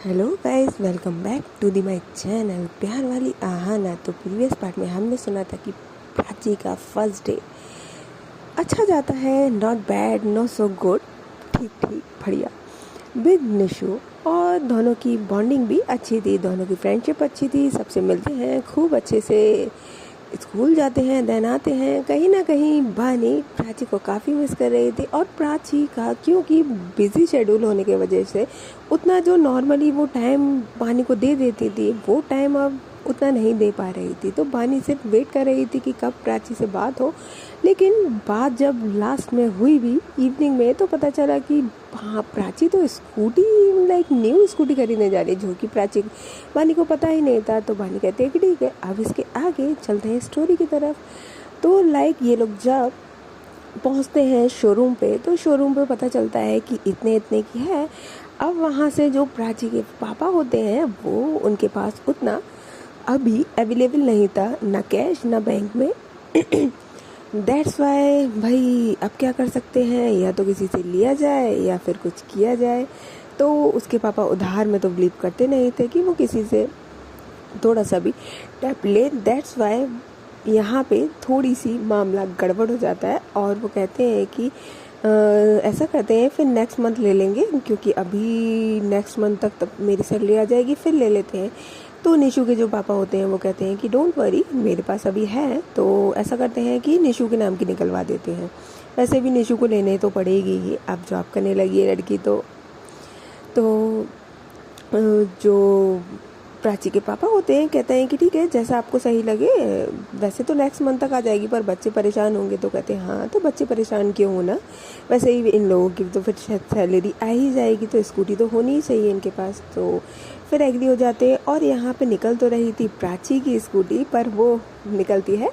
Hello guys, welcome back to the my channel प्यार वाली आहाना। तो प्रीवियस पार्ट में हमने सुना था कि प्राची का फर्स्ट डे अच्छा जाता है, not bad no so good, ठीक ठीक बढ़िया, विद निशु। और दोनों की बॉन्डिंग भी अच्छी थी, दोनों की फ्रेंडशिप अच्छी थी, सबसे मिलते हैं खूब अच्छे से, स्कूल जाते हैं, देन आते हैं। कहीं ना कहीं बानी प्राची को काफ़ी मिस कर रही थी, और प्राची का क्योंकि बिजी शेड्यूल होने की वजह से उतना जो नॉर्मली वो टाइम बानी को दे देती थी, वो टाइम अब उतना नहीं दे पा रही थी। तो बानी सिर्फ वेट कर रही थी कि कब प्राची से बात हो। लेकिन बात जब लास्ट में हुई भी इवनिंग में, तो पता चला कि हाँ, प्राची तो स्कूटी न्यू स्कूटी खरीदने जा रही, जो कि प्राची बानी को पता ही नहीं था। तो बानी कहते हैं कि ठीक है, अब इसके आगे चलते हैं स्टोरी की तरफ। तो ये लोग जब पहुंचते हैं शोरूम पे, तो शोरूम पे पता चलता है कि इतने इतने की है। अब वहाँ से जो प्राची के पापा होते हैं, वो उनके पास उतना अभी अवेलेबल नहीं था, ना कैश ना बैंक में। दैट्स वाई भाई, अब क्या कर सकते हैं, या तो किसी से लिया जाए या फिर कुछ किया जाए। तो उसके पापा उधार में तो बिलीव करते नहीं थे कि वो किसी से थोड़ा सा भी टैप ले। दैट्स वाई यहाँ पे थोड़ी सी मामला गड़बड़ हो जाता है, और वो कहते हैं कि ऐसा करते हैं, फिर नेक्स्ट मंथ ले लेंगे, क्योंकि अभी नेक्स्ट मंथ तक मेरी सैलरी आ जाएगी, फिर ले लेते हैं। तो निशु के जो पापा होते हैं वो कहते हैं कि डोंट वरी, मेरे पास अभी है, तो ऐसा करते हैं कि निशु के नाम की निकलवा देते हैं। वैसे भी निशु को लेने तो पड़ेगी ही, अब जॉब करने लगी है लड़की। तो जो प्राची के पापा होते हैं कहते हैं कि ठीक है, जैसा आपको सही लगे। वैसे तो नेक्स्ट मंथ तक आ जाएगी, पर बच्चे परेशान होंगे। तो कहते हैं हाँ, तो बच्चे परेशान क्यों होना, वैसे ही इन लोगों की तो फिर शायद सैलरी आ ही जाएगी, तो स्कूटी तो होनी ही चाहिए इनके पास। तो फिर एग्री हो जाते हैं। और यहाँ पे निकल तो रही थी प्राची की स्कूटी, पर वो निकलती है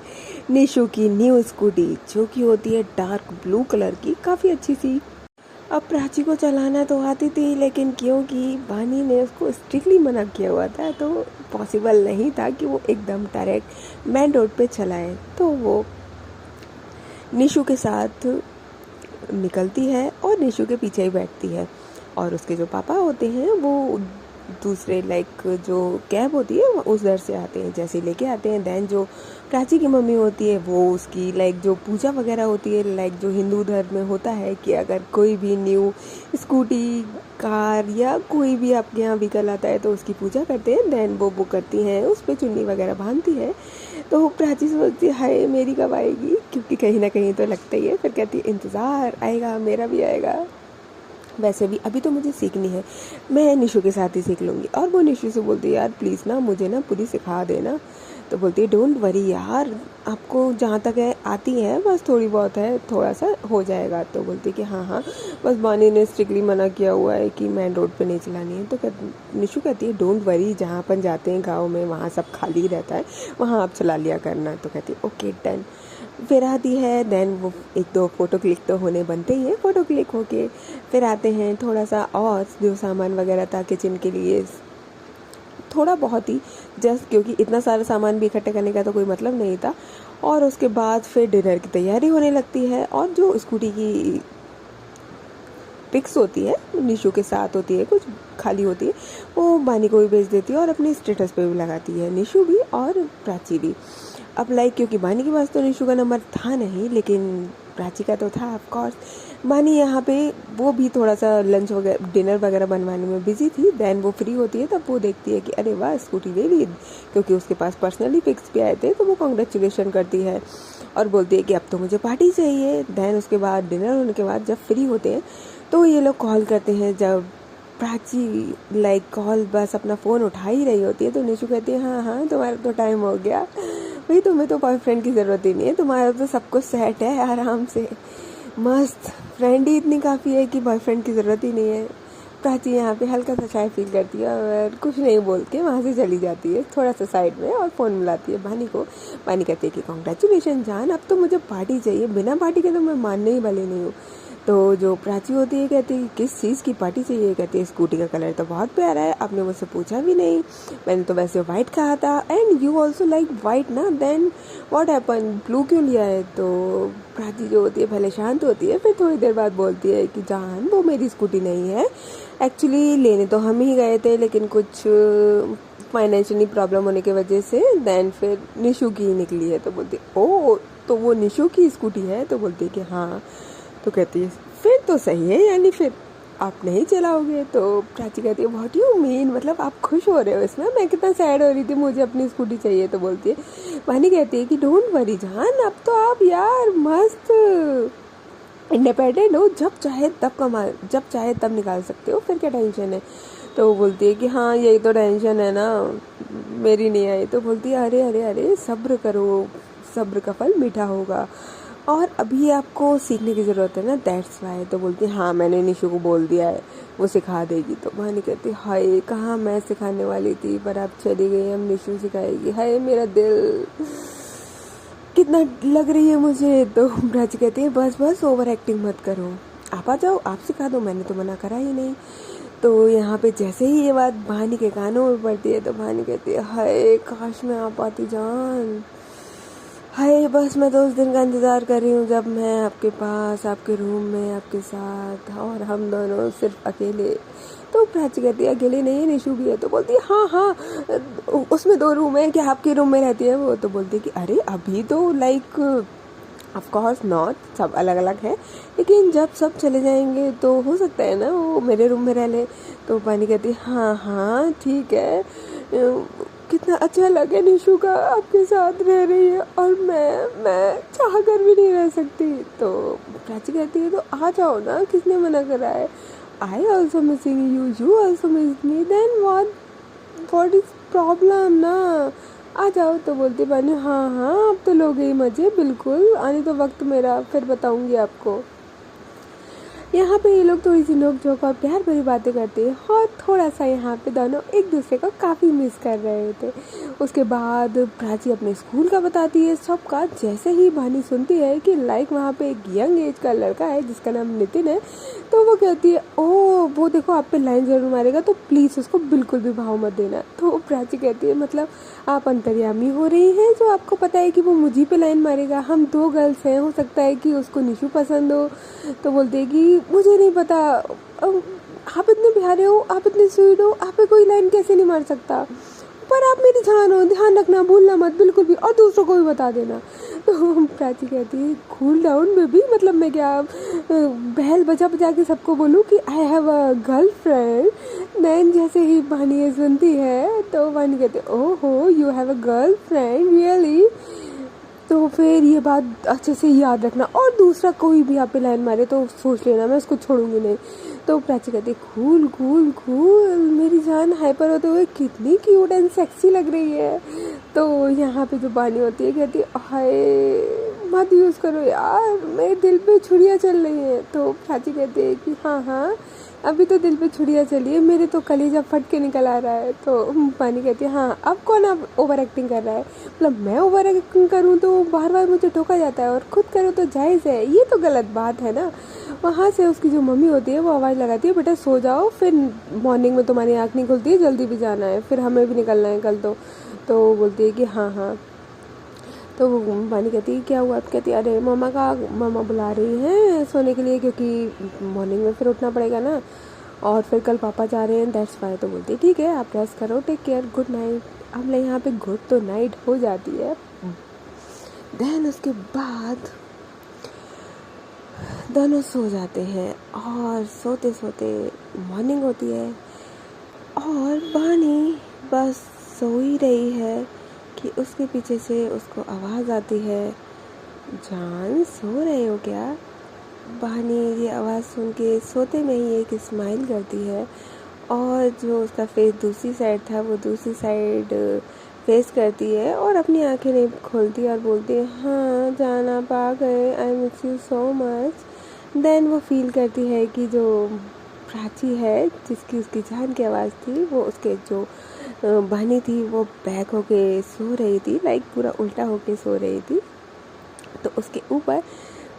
निशु की न्यू स्कूटी, जो कि होती है डार्क ब्लू कलर की, काफ़ी अच्छी सी। अब प्राची को चलाना तो आती थी, लेकिन क्योंकि बानी ने उसको स्ट्रिक्टली मना किया हुआ था, तो पॉसिबल नहीं था कि वो एकदम डायरेक्ट मेन रोड पे चलाए। तो वो निशु के साथ निकलती है और निशु के पीछे ही बैठती है। और उसके जो पापा होते हैं वो दूसरे जो कैब होती है उस दर से आते हैं, जैसे लेके आते हैं। देन जो प्राची की मम्मी होती है, वो उसकी जो पूजा वगैरह होती है, जो हिंदू धर्म में होता है कि अगर कोई भी न्यू स्कूटी, कार या कोई भी आपके यहाँ व्हीकल आता है तो उसकी पूजा करते हैं। देन वो बुक करती हैं, उस पर चुन्नी वगैरह बांधती है। तो प्राची सोचती है हाय मेरी कब आएगी, क्योंकि कहीं ना कहीं तो लगता ही है। फिर कहती है इंतज़ार आएगा, मेरा भी आएगा। वैसे भी अभी तो मुझे सीखनी है, मैं निशु के साथ ही सीख लूँगी। और वो निशु से बोलती है यार प्लीज़ ना, मुझे ना पूरी सिखा देना। तो बोलती है डोंट वरी यार, आपको जहाँ तक है आती है, बस थोड़ी बहुत है, थोड़ा सा हो जाएगा। तो बोलती है कि हाँ हाँ, बस बानी ने स्ट्रिक्टली मना किया हुआ है कि मेन रोड पे नहीं चलानी है। तो निशु कहती है डोंट वरी, जहाँ अपन जाते हैं गाँव में, वहाँ सब खाली रहता है, वहाँ आप चला लिया करना। तो कहती है ओके डन। फिर आती है। देन वो एक दो फ़ोटो क्लिक तो होने बनते ही हैं। फ़ोटो क्लिक होके फिर आते हैं, थोड़ा सा और जो सामान वगैरह था किचन के लिए, थोड़ा बहुत ही जस्ट, क्योंकि इतना सारा सामान भी इकट्ठे करने का तो कोई मतलब नहीं था। और उसके बाद फिर डिनर की तैयारी होने लगती है। और जो स्कूटी की पिक्स होती है निशु के साथ होती है, कुछ खाली होती है, वो बानी को भी भेज देती है और अपने स्टेटस पे भी लगाती है, निशु भी और प्राची भी। अब क्योंकि बानी के पास तो निशु का नंबर था नहीं, लेकिन प्राची का तो था ऑफ कोर्स। बानी यहाँ पे वो भी थोड़ा सा लंच वगैरह डिनर वगैरह बनवाने में बिजी थी। देन वो फ्री होती है, तब वो देखती है कि अरे वाह स्कूटी ले ली, क्योंकि उसके पास पर्सनली पिक्स भी आए थे। तो वो कॉन्ग्रेचुलेशन करती है और बोलती है कि अब तो मुझे पार्टी चाहिए। देन उसके बाद डिनर होने के बाद जब फ्री होते हैं, तो ये लोग कॉल करते हैं। जब प्राची कॉल बस अपना फ़ोन उठा ही रही होती है, तो निशु कहती है हाँ हाँ, तुम्हारा तो टाइम हो गया भाई, तुम्हें तो बॉयफ्रेंड की ज़रूरत ही नहीं है, तुम्हारा तो सब कुछ सेट है, आराम से मस्त, फ्रेंड ही इतनी काफ़ी है कि बॉयफ्रेंड की ज़रूरत ही नहीं है। प्राची यहाँ पे हल्का सा शाय फील करती है और कुछ नहीं बोल के वहाँ से चली जाती है थोड़ा सा साइड में, और फ़ोन मिलाती है बानी को। बानी कहती है कि कॉन्ग्रेचुलेशन जान, अब तो मुझे पार्टी चाहिए, बिना पार्टी के तो मैं मानने ही वाली नहीं हूँ। तो जो प्राची होती है कहती है किस चीज़ की पार्टी चाहिए, कहती है स्कूटी का कलर तो बहुत प्यारा है, आपने मुझसे पूछा भी नहीं, मैंने तो वैसे वाइट कहा था, and you also like white ना, देन व्हाट हैपन, ब्लू क्यों लिया है। तो प्राची जो होती है पहले शांत होती है, फिर थोड़ी देर बाद बोलती है कि जान वो मेरी स्कूटी नहीं है, एक्चुअली लेने तो हम ही गए थे, लेकिन कुछ फाइनेंशियली प्रॉब्लम होने की वजह से देन फिर निशु की निकली है। तो बोलती ओ, तो वो निशु की स्कूटी है? तो बोलती कि हाँ। तो कहती है फिर तो सही है, यानी फिर आप नहीं चलाओगे? तो प्राची कहती है व्हाट यू मीन, मतलब आप खुश हो रहे हो इसमें? मैं कितना सैड हो रही थी, मुझे अपनी स्कूटी चाहिए। तो बोलती है, वानी कहती है कि डोंट वरी जान, अब तो आप यार मस्त इंडिपेंडेंट हो, जब चाहे तब निकाल सकते हो, फिर क्या टेंशन है? तो वो बोलती है कि हाँ यही तो टेंशन है ना, मेरी नहीं आई। तो बोलती है अरे अरे अरे सब्र करो, सब्र का फल मीठा होगा, और अभी आपको सीखने की ज़रूरत है ना, दैट्स वाई। तो बोलती है हाँ मैंने निशु को बोल दिया है, वो सिखा देगी। तो भानी कहती हाय कहाँ मैं सिखाने वाली थी, पर आप चली गई, हम निशु सिखाएगी। हाय मेरा दिल कितना लग रही है मुझे। तो ब्रज कहती है बस बस ओवर एक्टिंग मत करो, आप आ जाओ, आप सिखा दो, मैंने तो मना करा ही नहीं। तो यहाँ पे जैसे ही ये बात भानी के कानों में पड़ती है तो भानी कहती है हाय काश मैं आ पाती जान, हाय बस मैं तो उस दिन का इंतज़ार कर रही हूँ जब मैं आपके पास, आपके रूम में आपके साथ, और हम दोनों सिर्फ अकेले। तो प्राची कहती है अकेले नहीं है, निशु भी है। तो बोलती है हाँ हाँ उसमें 2 रूम है, क्या आपके रूम में रहती है वो? तो बोलती है कि अरे अभी तो लाइक ऑफ कोर्स नॉट, सब अलग अलग है, लेकिन जब सब चले जाएंगे तो हो सकता है ना वो मेरे रूम में रह ले। तो पानी कहती है हाँ हाँ ठीक है, कितना अच्छा लगे निशु का आपके साथ रह रही है, और मैं चाह कर भी नहीं रह सकती। तो प्राची कहती है तो आ जाओ ना, किसने मना करा है? I also missing you, you also miss me, then what is problem ना, आ जाओ। तो बोलती पानी हाँ हाँ अब तो लोगे ही मजे, बिल्कुल आने तो वक्त मेरा, फिर बताऊंगी आपको। यहाँ पे ये लोग थोड़ी सी नोक झोंक और प्यार भरी बातें करते हैं, और थोड़ा सा यहाँ पे दोनों एक दूसरे को काफ़ी मिस कर रहे होते। उसके बाद प्राची अपने स्कूल का बताती है सबका। जैसे ही भानी सुनती है कि लाइक वहाँ पे एक यंग एज का लड़का है जिसका नाम नितिन है, तो वो कहती है ओ वो देखो आप पे लाइन जरूर मारेगा, तो प्लीज़ उसको बिल्कुल भी भाव मत देना। तो प्राची कहती है मतलब आप अंतर्यामी हो रही हैं जो आपको पता है कि वो मुझे पे लाइन मारेगा, हम 2 गर्ल्स हैं, हो सकता है कि उसको निशु पसंद हो। तो बोलते हैं कि मुझे नहीं पता, आप इतने प्यारे हो, आप इतने स्वीट हो, आप पे कोई लाइन कैसे नहीं मार सकता, पर आप मेरी जान हो, ध्यान रखना, भूलना मत बिल्कुल भी, और दूसरों को भी बता देना। तो प्राची कहती है कूल डाउन बेबी, मतलब मैं क्या बहल बजा बजा के सबको बोलूँ कि I have a girl friend? Then जैसे ही वानी ये सुनती है तो वानी कहती है ओहो you have a girl friend really, तो फिर ये बात अच्छे से याद रखना, और दूसरा कोई भी आप पे लाइन मारे तो सोच लेना मैं उसको छोड़ूंगी नहीं। तो प्राची कहती कूल कूल कूल, मेरी जान हाइपर होते हुए कितनी क्यूट एंड सेक्सी लग रही है। तो यहाँ पे जो बानी होती है कहती हाय मत यूज़ करो यार, मेरे दिल पे छुरियाँ चल रही हैं। तो प्राची कहती है कि हाँ हाँ अभी तो दिल पे छुरियाँ चली है, मेरे तो कलेजा फट के निकल आ रहा है। तो पानी कहती है हाँ अब कौन अब ओवर एक्टिंग कर रहा है, मतलब मैं ओवर एक्टिंग करूँ तो बार बार मुझे ठोका जाता है, और खुद करो तो जायज़ है, ये तो गलत बात है ना। वहाँ से उसकी जो मम्मी होती है वो आवाज़ लगाती है बेटा सो जाओ, फिर मॉर्निंग में तुम्हारी आँख नहीं खुलती है, जल्दी भी जाना है, फिर हमें भी निकलना है कल। तो बोलती है कि हाँ हाँ। तो वो पानी कहती है क्या हुआ? कहती है अरे मामा बुला रही हैं सोने के लिए, क्योंकि मॉर्निंग में फिर उठना पड़ेगा ना, और फिर कल पापा जा रहे हैं दैट्स वाई। तो बोलती है ठीक है आप रेस्ट करो, टेक केयर, गुड नाइट। अब यहाँ पे गुड तो नाइट हो जाती है। देन उसके बाद दोनों सो जाते हैं, और सोते सोते मॉर्निंग होती है, और बानी बस सो ही रही है कि उसके पीछे से उसको आवाज़ आती है जान सो रहे हो क्या? बानी ये आवाज़ सुन के सोते में ही एक स्माइल करती है, और जो उसका फेस दूसरी साइड था वो दूसरी साइड फेस करती है, और अपनी आंखें नहीं खोलती और बोलती है हाँ जान आप आ गए, I miss you so much. Then वो फील करती है कि जो प्राची है जिसकी उसकी जान की आवाज़ थी, वो उसके जो बहनी थी वो बैक होके सो रही थी, लाइक पूरा उल्टा होके सो रही थी। तो उसके ऊपर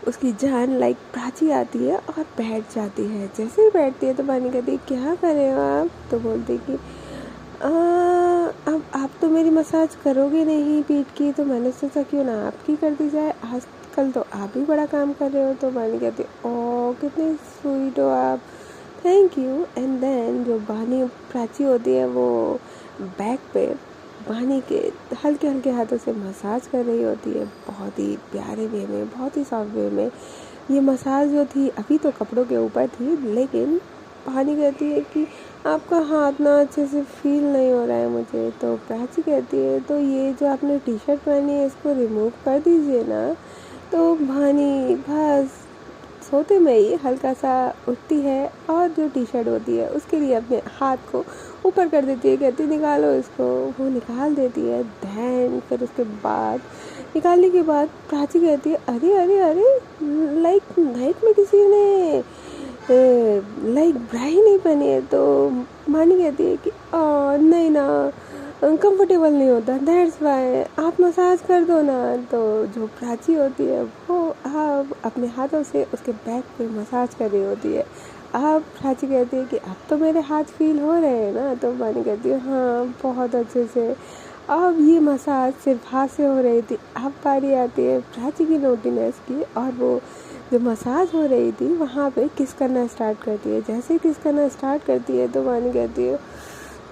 उसकी जान लाइक प्राची आती है और बैठ जाती है। जैसे ही बैठती है तो बहनी कहती है क्या कर रहे हो आप? तो बोलती कि अब आप तो मेरी मसाज करोगे नहीं पीठ की, तो मैंने सोचा क्यों ना आपकी कर दी जाए, आजकल तो आप ही बड़ा काम कर रहे हो। तो बहनी कहती ओ कितने स्वीट हो आप, थैंक यू। एंड देन जो बहानी प्राची होती है वो बैक पे बहानी के हल्के हल्के हाथों से मसाज कर रही होती है, बहुत ही प्यारे वे में, बहुत ही सॉफ्ट वे में। ये मसाज जो थी अभी तो कपड़ों के ऊपर थी, लेकिन बहानी कहती है कि आपका हाथ ना अच्छे से फील नहीं हो रहा है मुझे। तो प्राची कहती है तो ये जो आपने टी शर्ट पहनी है इसको रिमूव कर दीजिए ना। तो बहानी बस सोते में ही हल्का सा उठती है और जो टी शर्ट होती है उसके लिए अपने हाथ को ऊपर कर देती है, कहती निकालो इसको। वो निकाल देती है। दैन फिर उसके बाद निकालने के बाद प्राची कहती है अरे अरे अरे लाइक नाइट में किसी ने लाइक ब्राई नहीं पहनी है। तो मानी कहती है कि नहीं ना, कंफर्टेबल नहीं होता, दैट्स वाई आप मसाज कर दो ना। तो जो प्राची होती है वो आप अपने हाथों से उसके बैक पे मसाज कर रही होती है। आप प्राची कहती है कि अब तो मेरे हाथ फील हो रहे हैं ना। तो मानी कहती है हाँ बहुत अच्छे से। अब ये मसाज सिर्फ हाथ से हो रही थी। अब बारी आती है प्राची की नोटीनेस की, और वो जो मसाज हो रही थी वहाँ पे किस करना स्टार्ट करती है। जैसे ही किस करना स्टार्ट करती है तो मानी कहती है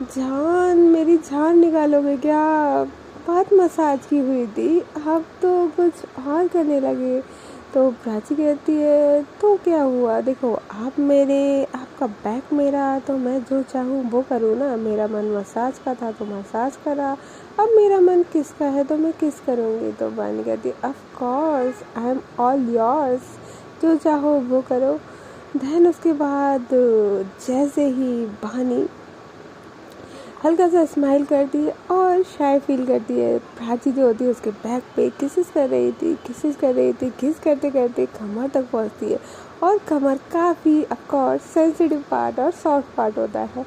जान मेरी जान निकालोगे क्या, बहुत मसाज की हुई थी, अब तो कुछ और करने लगे। तो प्राची कहती है तो क्या हुआ, देखो आप मेरे, आपका बैक मेरा, तो मैं जो चाहूँ वो करूँ ना। मेरा मन मसाज का था तो मसाज करा, अब मेरा मन किस का है तो मैं किस करूँगी। तो बानी कहती है of course I am all yours, जो चाहो वो करो। देन उसके बाद जैसे ही बहानी हल्का सा स्माइल करती है और शाय फील करती है, प्राची जो होती है उसके बैक पे किसेस कर रही थी, किस करते करते कमर तक पहुंचती है। और कमर काफ़ी ऑफकोर्स सेंसिटिव पार्ट और सॉफ्ट पार्ट होता है।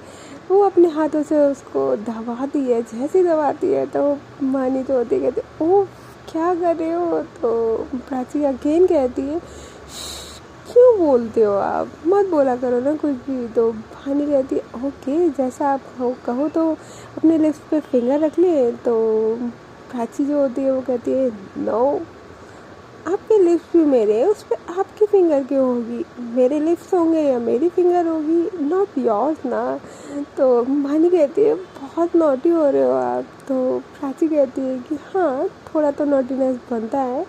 वो अपने हाथों से उसको दबाती है, जैसे दबाती है तो मानी जो होती है कहती ओह क्या कर रहे हो। तो प्राची अगेन कहती है क्यों बोलते हो आप, मत बोला करो ना कुछ भी। तो बहानी कहती है ओके जैसा आप कहो तो अपने लिप्स पे फिंगर रख ले। तो प्राची जो होती है वो कहती है नो, आपके लिप्स भी मेरे हैं, उस पर आपकी फिंगर क्यों होगी, मेरे लिप्स होंगे या मेरी फिंगर होगी, नॉट योर्स ना। तो बहानी कहती है बहुत नॉटी हो रहे हो आप। तो प्राची कहती है कि हाँ थोड़ा तो नॉटीनेस बनता है,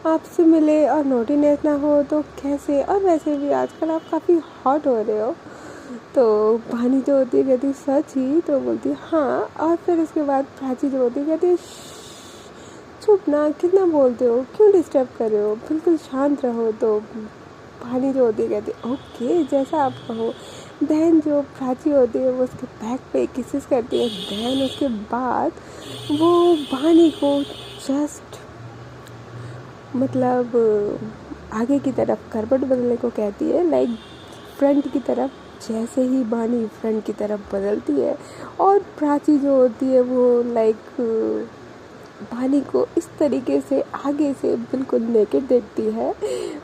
आपसे मिले और नॉटीनेस ना हो तो कैसे, और वैसे भी आजकल आप काफ़ी हॉट हो रहे हो। तो बहानी जो होती है कहती है सच ही, तो बोलती है हाँ। और फिर उसके बाद प्राची जो होती है कहती है चुप ना, कितना बोलते हो, क्यों डिस्टर्ब कर रहे हो, बिल्कुल शांत रहो। तो बहानी जो होती है कहती है ओके जैसा आप कहो। देन जो प्राची होती है वो उसके बैक पे किसेस करती है। देन उसके बाद वो बहानी को जस्ट मतलब आगे की तरफ करवट बदलने को कहती है, लाइक फ्रंट की तरफ। जैसे ही बहानी फ्रंट की तरफ बदलती है और प्राची जो होती है वो लाइक बहानी को इस तरीके से आगे से बिल्कुल नेकेड देखती है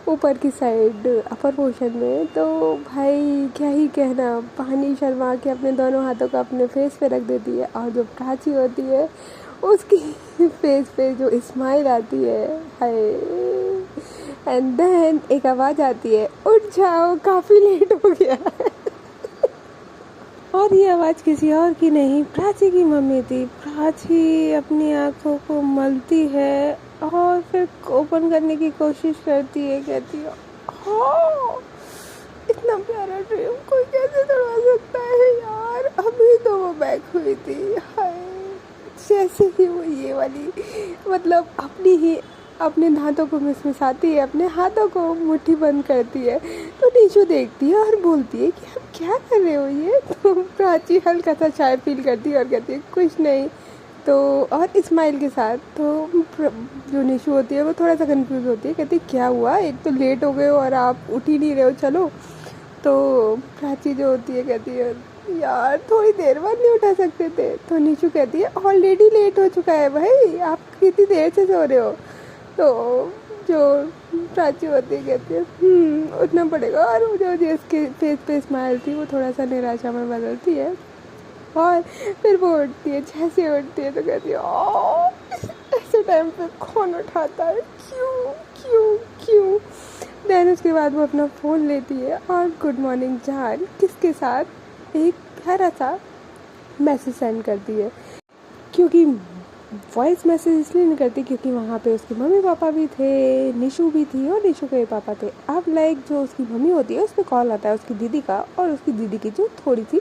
ऊपर की साइड अपर पोर्शन में। तो भाई क्या ही कहना, बहानी शर्मा के अपने दोनों हाथों को अपने फेस पे रख देती है, और जो प्राची होती है उसकी फेस पे जो स्माइल आती है हाय। एंड देन एक आवाज़ आती है उठ जाओ काफ़ी लेट हो गया है। और ये आवाज़ किसी और की नहीं प्राची की मम्मी थी। प्राची अपनी आंखों को मलती है और फिर ओपन करने की कोशिश करती है, कहती है हाँ इतना प्यारा ड्रीम कोई कैसे तोड़ सकता है यार, अभी तो वो बैक हुई थी। हाय जैसे ही वो ये वाली मतलब अपने दांतों को मिसमिसाती है, अपने हाथों को मुट्ठी बंद करती है, तो नीचू देखती है और बोलती है कि आप क्या कर रहे हो ये। तो प्राची हल्का सा शाय फील करती है और कहती है कुछ नहीं। तो और स्माइल के साथ तो जो निशु होती है वो थोड़ा सा कंफ्यूज होती है, कहती है क्या हुआ, एक तो लेट हो गए हो और आप उठ ही नहीं रहे हो, चलो। तो प्राची जो होती है कहती है यार थोड़ी देर बाद नहीं उठा सकते थे। तो निशु कहती है ऑलरेडी लेट हो चुका है भाई, आप कितनी देर से सो रहे हो। तो जो प्राची होती है कहती है उठना पड़ेगा, और जो जिसके फेस पे स्माइल थी वो थोड़ा सा निराशा में बदलती है। और फिर वो उठती है, जैसे उठती है तो कहती है ऐसे टाइम पे कौन उठाता है, क्यों क्यों क्यों। देन उसके बाद वो अपना फ़ोन लेती है और गुड मॉर्निंग जान किसके साथ एक प्यारा सा मैसेज सेंड करती है। क्योंकि वॉइस मैसेज इसलिए नहीं करती क्योंकि वहाँ पे उसके मम्मी पापा भी थे, निशु भी थी और निशु के पापा थे। अब जो उसकी मम्मी होती है उस पर कॉल आता है उसकी दीदी का, और उसकी दीदी की जो थोड़ी सी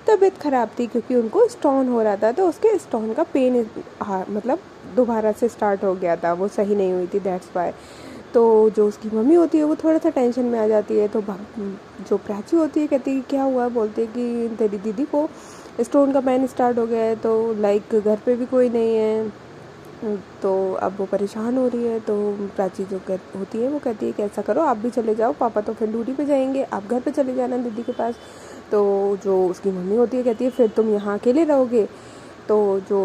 तबीयत ख़राब थी क्योंकि उनको स्टोन हो रहा था, तो उसके स्टोन का पेन मतलब दोबारा से स्टार्ट हो गया था, वो सही नहीं हुई थी, दैट्स वाई। तो जो उसकी मम्मी होती है वो थोड़ा सा टेंशन में आ जाती है। तो जो प्राची होती है कहती है क्या हुआ, बोलते हैं कि तेरी दीदी को स्टोन का पेन स्टार्ट हो गया है, तो लाइक घर पे भी कोई नहीं है, तो अब वो परेशान हो रही है। तो प्राची जो होती है वो कहती है कि ऐसा करो आप भी चले जाओ, पापा तो फिर ड्यूटी पे जाएंगे, आप घर पे चले जाना दीदी के पास। तो जो उसकी मम्मी होती है कहती है फिर तुम यहाँ अकेले रहोगे। तो जो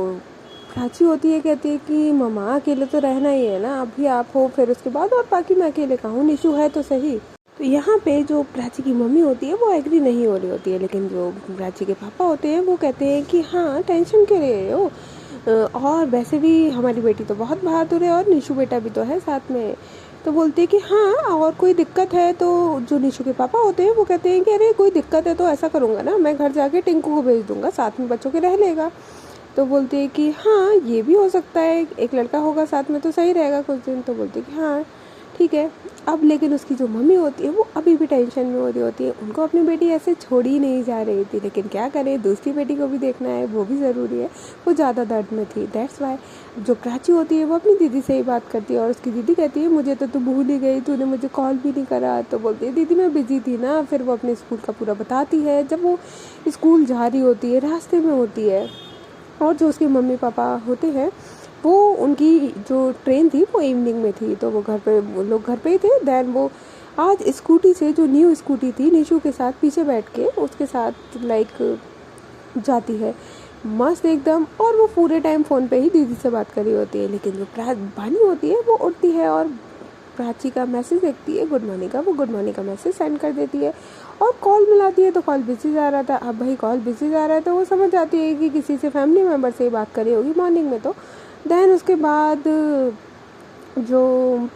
प्राची होती है कहती है कि मम्मा अकेले तो रहना ही है ना, अभी आप हो फिर उसके बाद, और बाकी मैं अकेले कहाँ हूँ, निशु है तो सही। तो यहाँ पे जो प्राची की मम्मी होती है वो एग्री नहीं हो रही होती है, लेकिन जो प्राची के पापा होते हैं वो कहते हैं कि हाँ टेंशन क्यों ले रहे हो, और वैसे भी हमारी बेटी तो बहुत बहादुर है और निशु बेटा भी तो है साथ में। तो बोलते हैं कि हाँ और कोई दिक्कत है, तो जो निशु के पापा होते हैं वो कहते हैं कि अरे कोई दिक्कत है तो ऐसा करूँगा ना, मैं घर जाके टिंकू को भेज दूँगा, साथ में बच्चों के रह लेगा। तो बोलते हैं कि हाँ ये भी हो सकता है, एक लड़का होगा साथ में तो सही रहेगा कुछ दिन। तो बोलते हैं कि हाँ ठीक है। अब लेकिन उसकी जो मम्मी होती है वो अभी भी टेंशन में हो रही होती है, उनको अपनी बेटी ऐसे छोड़ी ही नहीं जा रही थी, लेकिन क्या करें दूसरी बेटी को भी देखना है, वो भी ज़रूरी है, वो ज़्यादा दर्द में थी, दैट्स वाई। जो प्राची होती है वो अपनी दीदी से ही बात करती है, और उसकी दीदी कहती है मुझे तो तू भूल ही गई, तूने मुझे कॉल भी नहीं करा। तो बोलती है दीदी मैं बिजी थी ना। फिर वो अपने स्कूल का पूरा बताती है, जब वो स्कूल जा रही होती है रास्ते में होती है, और जो उसके मम्मी पापा होते हैं वो उनकी जो ट्रेन थी वो इवनिंग में थी, तो वो लोग घर पे ही थे। देन वो आज स्कूटी से, जो न्यू स्कूटी थी, निशु के साथ पीछे बैठ के उसके साथ लाइक जाती है मस्त एकदम, और वो पूरे टाइम फ़ोन पे ही दीदी से बात कर रही होती है। लेकिन जो बानी होती है वो उठती है और प्राची का मैसेज देखती है गुड मॉर्निंग का, वो गुड मॉर्निंग का मैसेज सेंड कर देती है और कॉल मिलाती है तो कॉल बिजी जा रहा था। अब भाई कॉल बिजी जा रहा है तो वो समझ जाती है कि किसी से फैमिली मेम्बर से ही बात करी होगी मॉर्निंग में। तो देन उसके बाद जो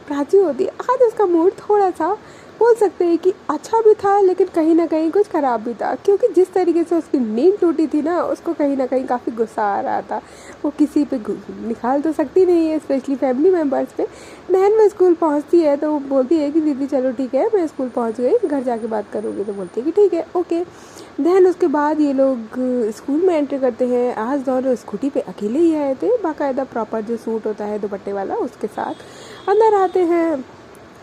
प्राची होती है, आज उसका मूड थोड़ा सा बोल सकते हैं कि अच्छा भी था लेकिन कहीं ना कहीं कुछ ख़राब भी था, क्योंकि जिस तरीके से उसकी नींद टूटी थी ना, उसको कहीं ना कहीं काफ़ी गुस्सा आ रहा था। वो किसी पे निकाल तो सकती नहीं है, स्पेशली फैमिली मेम्बर्स पे। देन वो स्कूल पहुंचती है तो वो बोलती है कि दीदी चलो ठीक है मैं स्कूल पहुंच गई, घर जाके बात करूँगी। तो बोलती है कि ठीक है ओके। देन उसके बाद ये लोग स्कूल में एंटर करते हैं। आज दोनों स्कूटी पे अकेले ही आए थे, बाकायदा प्रॉपर जो सूट होता है दुपट्टे वाला उसके साथ अंदर आते हैं,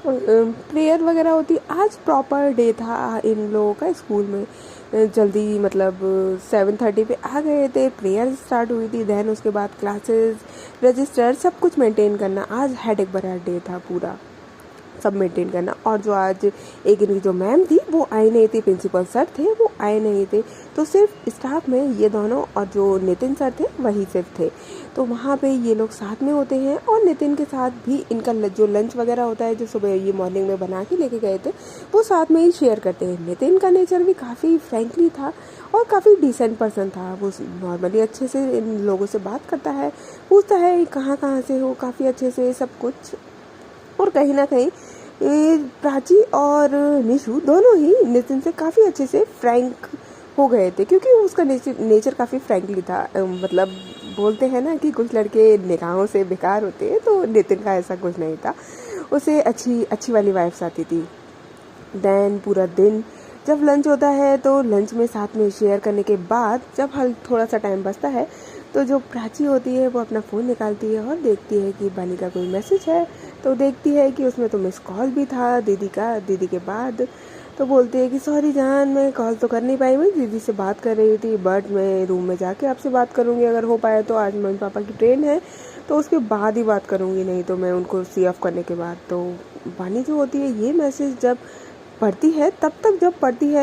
प्रेयर वगैरह होती। आज प्रॉपर डे था इन लोगों का स्कूल में, जल्दी मतलब 7:30 पे आ गए थे, प्रेयर स्टार्ट हुई थी। देन उसके बाद क्लासेस, रजिस्टर सब कुछ मेंटेन करना, आज हेडेक भरा डे था पूरा, सब मेंटेन करना। और जो आज एक इनकी जो मैम थी वो आई नहीं थी, प्रिंसिपल सर थे वो आए नहीं थे, तो सिर्फ स्टाफ में ये दोनों और जो नितिन सर थे वही सिर्फ थे। तो वहाँ पे ये लोग साथ में होते हैं, और नितिन के साथ भी इनका जो लंच वगैरह होता है जो सुबह ये मॉर्निंग में बना के लेके गए थे वो साथ में ही शेयर करते हैं। नितिन का नेचर भी काफ़ी फ्रेंकली था और काफ़ी डिसेंट पर्सन था, वो नॉर्मली अच्छे से इन लोगों से बात करता है, पूछता है कहाँ कहाँ से हो, काफ़ी अच्छे से सब कुछ। और कहीं ना कहीं प्राची और निशु दोनों ही नितिन से काफ़ी अच्छे से फ्रैंक हो गए थे, क्योंकि उसका नेचर काफ़ी फ्रैंकली था। मतलब बोलते हैं ना कि कुछ लड़के निगाहों से बेकार होते हैं, तो नितिन का ऐसा कुछ नहीं था, उसे अच्छी वाली वाइफ्स आती थी। देन पूरा दिन जब लंच होता है तो लंच में साथ में शेयर करने के बाद जब थोड़ा सा टाइम बचता है तो जो प्राची होती है वो अपना फ़ोन निकालती है और देखती है कि बानी का कोई मैसेज है। तो देखती है कि उसमें तो मिस कॉल भी था दीदी के बाद। तो बोलती है कि सॉरी जान, मैं कॉल तो कर नहीं पाई, मैं दीदी से बात कर रही थी, बट मैं रूम में जाके आपसे बात करूँगी, अगर हो पाया तो। आज मम्मी पापा की ट्रेन है तो उसके बाद ही बात करूँगी, नहीं तो मैं उनको सी ऑफ करने के बाद। तो बानी जो होती है ये मैसेज जब पढ़ती है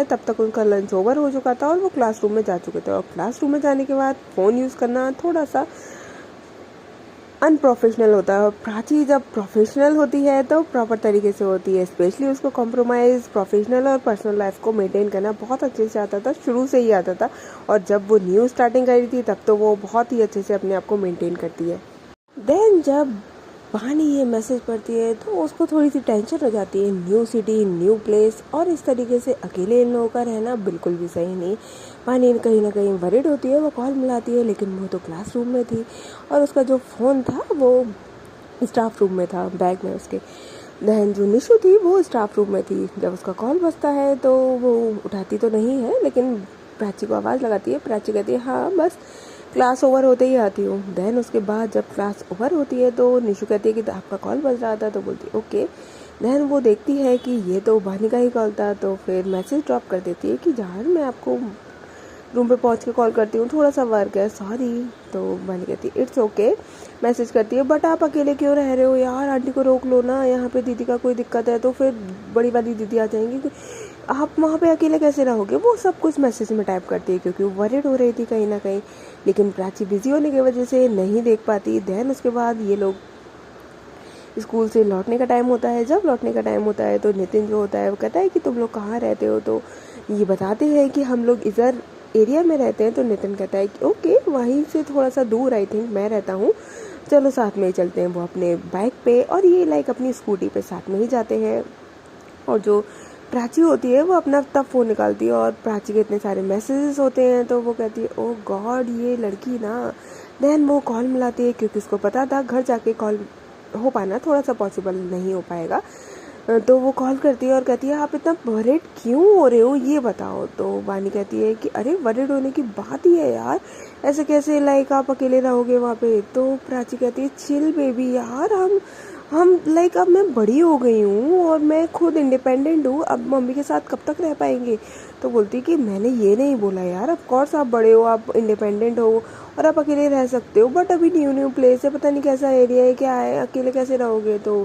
तब तक उनका लंच ओवर हो चुका था और वो क्लासरूम में जा चुके थे। और क्लासरूम में जाने के बाद फ़ोन यूज़ करना थोड़ा सा अनप्रोफेशनल होता है। प्राची जब प्रोफेशनल होती है तो प्रॉपर तरीके से होती है, स्पेशली उसको कॉम्प्रोमाइज़ प्रोफेशनल और पर्सनल लाइफ को मेंटेन करना बहुत अच्छे से आता था, शुरू से ही आता था। और जब वो न्यू स्टार्टिंग करी थी तब तो वो बहुत ही अच्छे से अपने आप को मेंटेन करती है। देन जब वानी ये मैसेज पढ़ती है तो उसको थोड़ी सी टेंशन हो जाती है। न्यू सिटी, न्यू प्लेस, और इस तरीके से अकेले इन लोगों का रहना बिल्कुल भी सही नहीं। वानी कहीं ना कहीं वरिड होती है, वो कॉल मिलाती है, लेकिन वो तो क्लासरूम में थी और उसका जो फ़ोन था वो स्टाफ रूम में था, बैग में उसके। देन जो निशु थी वो स्टाफ रूम में थी। जब उसका कॉल बजता है तो वो उठाती तो नहीं है, लेकिन प्राची को आवाज़ लगाती है। प्राची कहती है हाँ बस क्लास ओवर होते ही आती हूँ। देन उसके बाद जब क्लास ओवर होती है तो निशु कहती है कि आपका कॉल बज रहा था, तो बोलती है ओके। देन वो देखती है कि ये तो वानी का ही कॉल था, तो फिर मैसेज ड्रॉप कर देती है कि जान मैं आपको रूम पे पहुंच के कॉल करती हूँ, थोड़ा सा वर्क है, सॉरी। तो वानी कहती है इट्स ओके। मैसेज करती है बट आप अकेले क्यों रह रहे हो यार, आंटी को रोक लो ना, यहाँ पे दीदी का कोई दिक्कत है तो फिर बड़ी वाली दीदी आ जाएंगी, आप वहाँ पे अकेले कैसे रहोगे। वो सब कुछ मैसेज में टाइप करती है क्योंकि वो वरिड हो रही थी कहीं ना कहीं, लेकिन प्राची बिजी होने की वजह से नहीं देख पाती। देन उसके बाद ये लोग स्कूल से लौटने का टाइम होता है। जब लौटने का टाइम होता है तो नितिन जो होता है वो कहता है कि तुम लोग कहाँ रहते हो, तो ये बताते हैं कि हम लोग इधर एरिया में रहते हैं। तो नितिन कहता है कि ओके, वहीं से थोड़ा सा दूर आई थिंक मैं रहता हूँ, चलो साथ में ही चलते हैं। वो अपने बाइक पे और ये लाइक अपनी स्कूटी पे साथ में ही जाते हैं। और जो प्राची होती है वो अपना तब फ़ोन निकालती है और प्राची के इतने सारे मैसेजेस होते हैं, तो वो कहती है ओ गॉड ये लड़की ना। देन वो कॉल मिलाती है क्योंकि उसको पता था घर जाके कॉल हो पाना थोड़ा सा पॉसिबल नहीं हो पाएगा। तो वो कॉल करती है और कहती है आप इतना वरिड क्यों हो रहे हो ये बताओ। तो वानी कहती है कि अरे वरिड होने की बात ही है यार, ऐसे कैसे लाइक आप अकेले रहोगे वहाँ पे। तो प्राची कहती है चिल बेबी यार, हम लाइक अब मैं बड़ी हो गई हूँ और मैं खुद इंडिपेंडेंट हूँ, अब मम्मी के साथ कब तक रह पाएंगे। तो बोलती कि मैंने ये नहीं बोला यार, ऑफ कोर्स आप बड़े हो, आप इंडिपेंडेंट हो और आप अकेले रह सकते हो, बट अभी न्यू प्लेस है, पता नहीं कैसा एरिया है क्या है, अकेले कैसे रहोगे। तो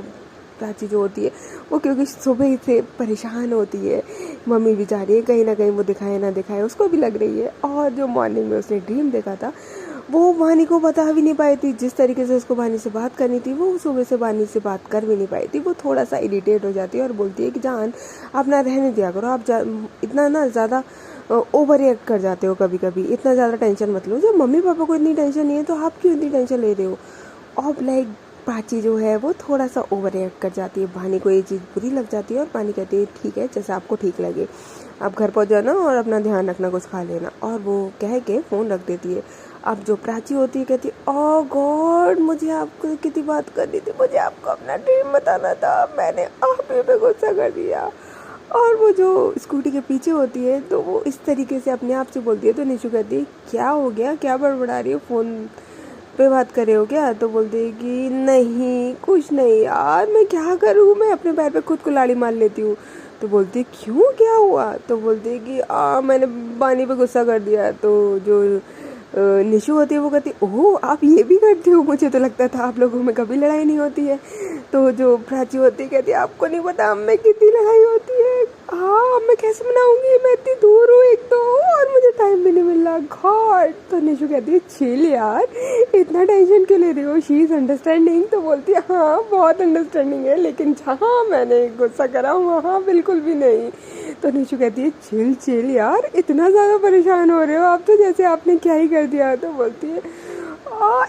प्राची जो होती है वो क्योंकि सुबह से परेशान होती है, मम्मी बेचारी है कहीं ना कहीं वो दिखाए ना दिखाए उसको भी लग रही है। और जो मॉर्निंग में उसने ड्रीम देखा था वो वानी को बता भी नहीं पाई थी। जिस तरीके से उसको वानी से बात करनी थी वो सुबह से वानी से बात कर भी नहीं पाई थी। वो थोड़ा सा इरिटेट हो जाती है और बोलती है कि जान आप ना रहने दिया करो, आप इतना ना ज़्यादा ओवर रिएक्ट कर जाते हो कभी कभी, इतना ज़्यादा टेंशन मत लो, जब मम्मी पापा को इतनी टेंशन नहीं है तो आप क्यों इतनी टेंशन ले रहे हो। और लाइक प्राची जो है वो थोड़ा सा ओवर रिएक्ट कर जाती है, वानी को ये चीज़ बुरी लग जाती है और वानी कहती है ठीक है जैसे आपको ठीक लगे, आप घर पहुँच जाना और अपना ध्यान रखना, कुछ खा लेना। और वो कह के फ़ोन रख देती है। अब जो प्राची होती है कहती है ओह गॉड मुझे आपको कितनी बात करनी थी, मुझे आपको अपना ड्रीम बताना था, मैंने आप पे गुस्सा कर दिया। और वो जो स्कूटी के पीछे होती है तो वो इस तरीके से अपने आप से बोलती है। तो निशु कहती है क्या हो गया, क्या बड़बड़ा रही हो, फ़ोन पे बात कर रहे हो क्या। तो बोलती है कि नहीं कुछ नहीं यार, मैं क्या करूँ, मैं अपने पैर पे खुद कुल्हाड़ी मार लेती हूँ। तो बोलती है क्यों क्या हुआ। तो बोलती है कि मैंने वानी पे गुस्सा कर दिया। तो जो निशु होती है वो कहती है ओह आप ये भी करते हो, मुझे तो लगता था आप लोगों में कभी लड़ाई नहीं होती है। तो जो प्राची होती है कहती है आपको नहीं पता हम में कितनी लड़ाई होती है, हाँ मैं कैसे मनाऊंगी, मैं इतनी दूर हूँ एक तो और मुझे टाइम भी नहीं मिल रहा गॉड। तो निशु कहती है चिल यार, इतना टेंशन क्यों ले रही हो, शी इज़ अंडरस्टैंडिंग। तो बोलती है हाँ बहुत अंडरस्टैंडिंग है, लेकिन जहाँ मैंने गुस्सा करा वहाँ बिल्कुल भी नहीं। तो निशु कहती है चिल चिल यार, इतना ज़्यादा परेशान हो रहे हो आप तो, जैसे आपने क्या ही कर दिया। तो बोलती है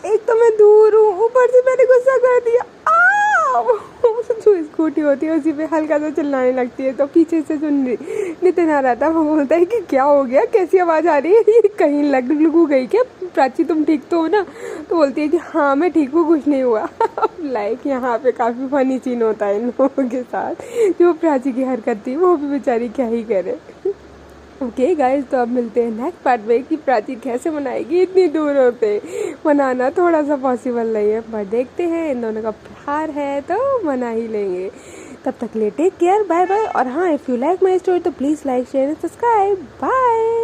एक तो मैं दूर हूँ, ऊपर से मैंने गुस्सा कर दिया। जो स्कूटी होती है उसी पे हल्का सा चिल्लाने लगती है। तो पीछे से जो नितिन आ रहा था वो बोलता है कि क्या हो गया, कैसी आवाज़ आ रही है, ये कहीं लग गई क्या, प्राची तुम ठीक तो हो ना। तो बोलती है कि हाँ मैं ठीक हूँ, कुछ नहीं हुआ। लाइक यहाँ पे काफ़ी फनी सीन होता है इन लोगों के साथ, जो प्राची की हरकत थी वो भी बेचारी क्या ही करे। ओके गाइस, तो अब मिलते हैं नेक्स्ट पार्ट में कि प्राची कैसे मनाएगी इतनी दूरों पे। मनाना थोड़ा सा पॉसिबल नहीं है पर देखते हैं, इन दोनों का प्यार है तो मना ही लेंगे। तब तक ले टेक केयर, बाय बाय। और हाँ, if you like my story तो please like share and subscribe. Bye.